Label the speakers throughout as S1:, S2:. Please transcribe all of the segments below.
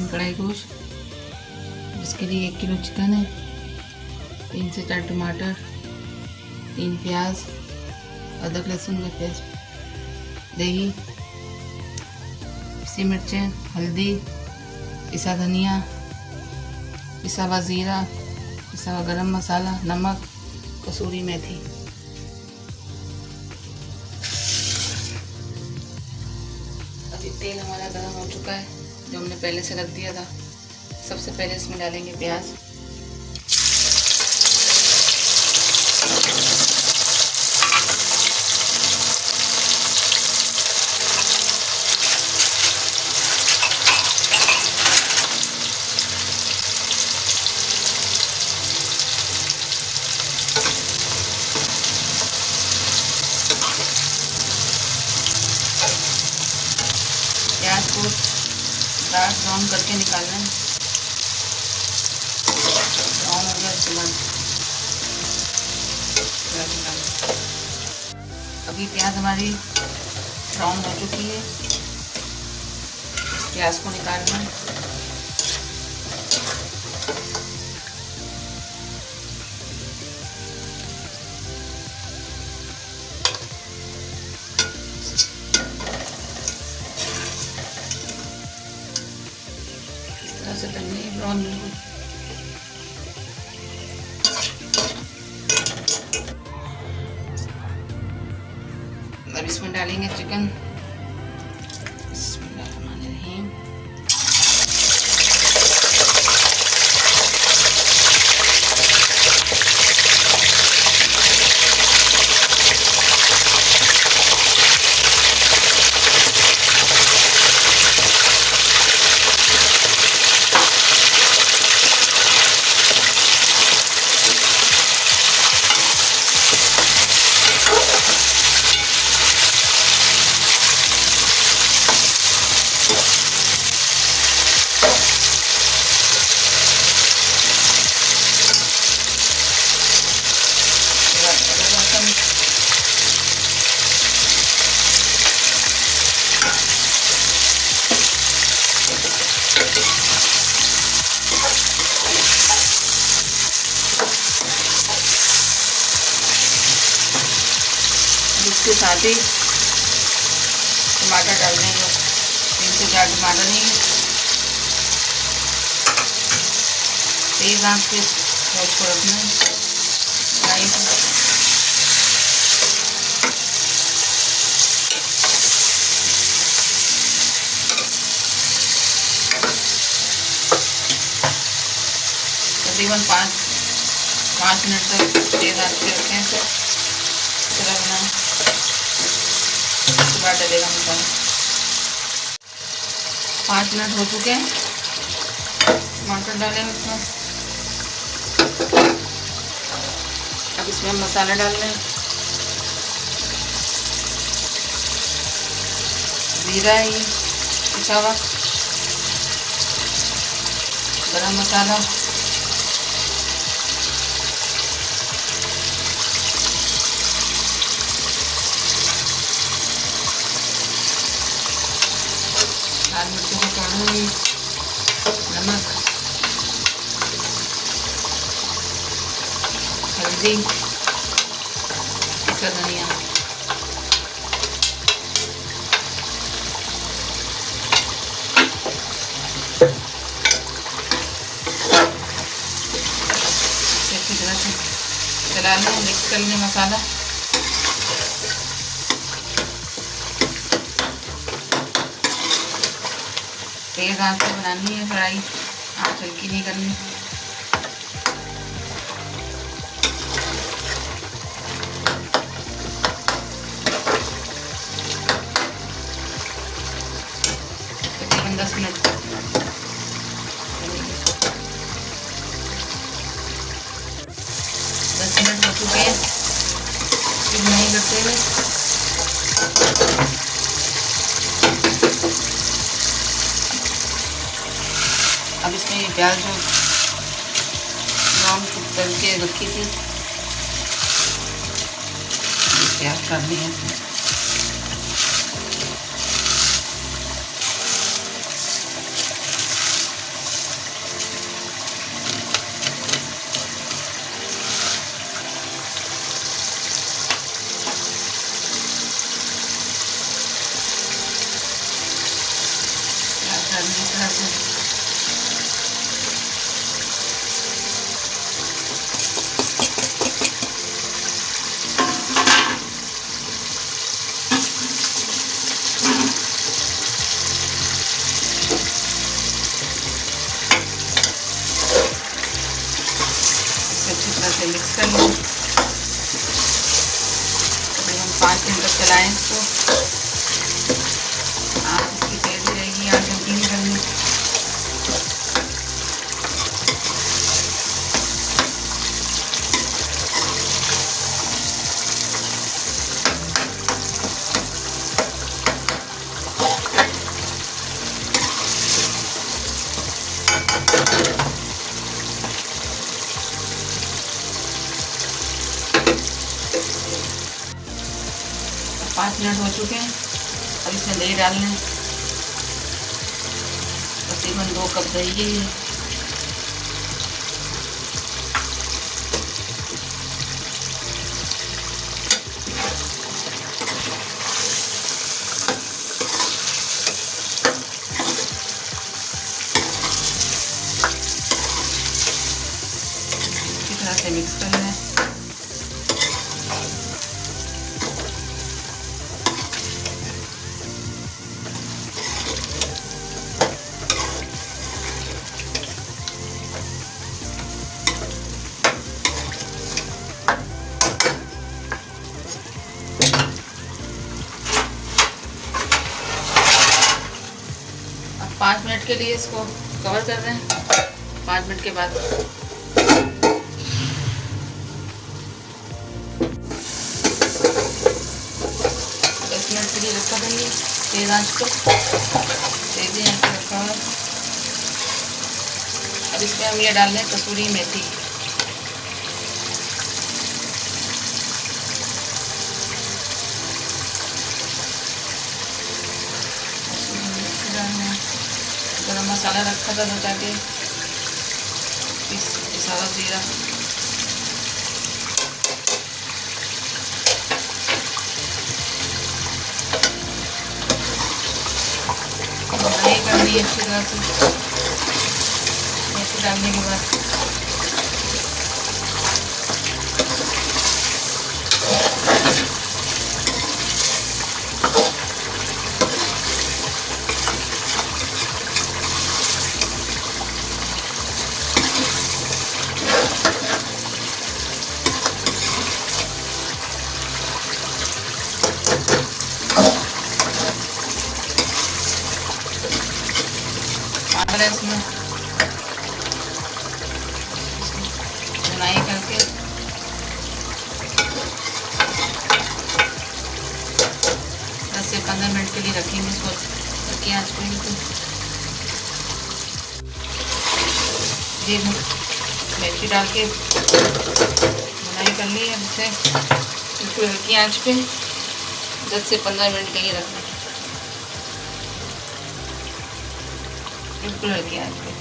S1: कढ़ाई गोश्त, जिसके लिए 1 किलो चिकन है, 3 से 4 टमाटर, 3 प्याज, अदरक लहसुन का पेस्ट, दही, पिसी मिर्चें, हल्दी, पिसा धनिया, पिसा हुआ ज़ीरा, पिसा हुआ गरम मसाला, नमक, कसूरी मेथी। अभी तेल हमारा गर्म हो चुका है, जो हमने पहले से रख दिया था। सबसे पहले इसमें डालेंगे प्याज, प्याज को डार्क ब्राउन करके निकालना है। ब्राउन हो गया उसके बाद प्याज निकालना। अभी प्याज हमारी ब्राउन हो चुकी है, प्याज को निकालना है। से करनी है ब्राउन बिल्कुल। अब इसमें डालेंगे चिकन। बिस्मिल्लाहिर्रहमानिर्रहीम। इसके साथ ही टमाटर डाल देंगे, 3 से 4 टमाटर नहीं। तेज आंच पे गैस को रखना है। तकरीबन 5 मिनट तक तेज आंच पे रखें। डलेगा मसाला। 5 मिनट हो चुके हैं। टमाटर डालें इसमें। अब इसमें मसाला डाल लें। जीरा है ये पिसा हुआ, गरम मसाला, लाल मिर्चों का पाउडर, नमक, हल्दी, पिसा धनिया। अच्छी तरह से चला लें, मिक्स कर लें मसाला। तेज आंच पे बनानी है फ्राई, आंच हल्की नहीं करनी। तकरीबन 10 मिनट 10 मिनट हो चुके हैं। फिर नहीं करते हुए अब इसमें ये प्याज जो ब्राउन तल के रखी थी, प्याज डाल दिया इसमें। से मिक्स कर लें। तकरीबन 5 मिनट तक चलाएं इसको। आँच इसकी तेज रहेगी, आँच हल्की नहीं करनी। अब 5 मिनट हो चुके हैं। अब इसमें दही डाल लें। तकरीबन 2 कप दही है। अच्छी तरह से मिक्स कर लें। अब 5 मिनट के लिए इसको कवर कर रहे हैं। 5 मिनट के बाद 10 मिनट के लिए रखा था ये तेज आंच पे, तेज़ी आंच पे रखा हुआ। अब इसमें हम ये डाल लें कसूरी मेथी। गरम मसाला रखा था बचा के, पिसा जीरा, फ्राई करनी है अच्छी तरह से। मेथी डालने के बाद इसमें बुनाई करके 10 से 15 मिनट के लिए रखेंगे इसको हल्की आंच पे। ये मेथी डाल के बुनाई कर ली है इसे बिल्कुल हल्की आंच पे 10 से 15 मिनट के लिए रखना, बिल्कुल हल्की आंच पे।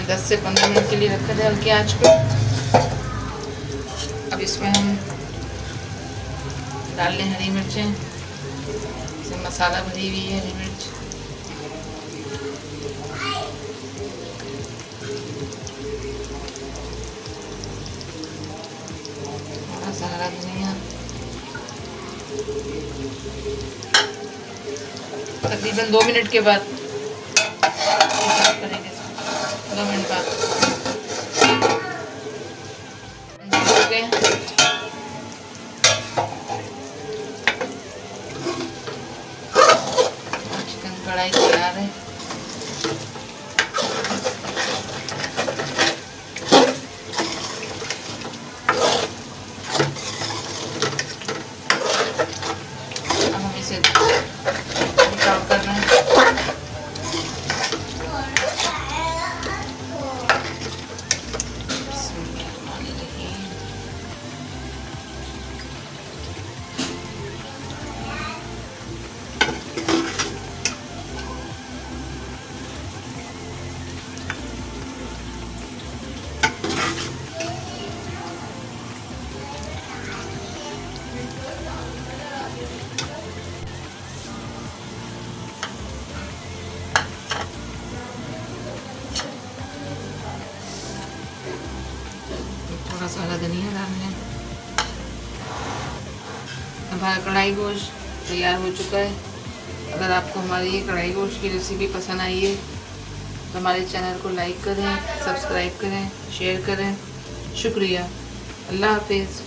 S1: 10 से 15 मिनट के लिए रखा था हल्की आंच पे। अब इसमें हम डाल लें हरी मिर्चें। इसमें मसाला भरी हुई है हरी मिर्च, हरा धनिया। तकरीबन 2 मिनट के बाद करेंगे, 2 मिनट बाद चिकन कढ़ाई तैयार है। निकाल कर रहे हैं। थोड़ा सा हरा धनिया डाल लें। हमारा कढ़ाई गोश्त तैयार हो चुका है। अगर आपको हमारी ये कढ़ाई गोश्त की रेसिपी पसंद आई है तो हमारे चैनल को लाइक करें, सब्सक्राइब करें, शेयर करें। शुक्रिया। अल्लाह हाफिज़।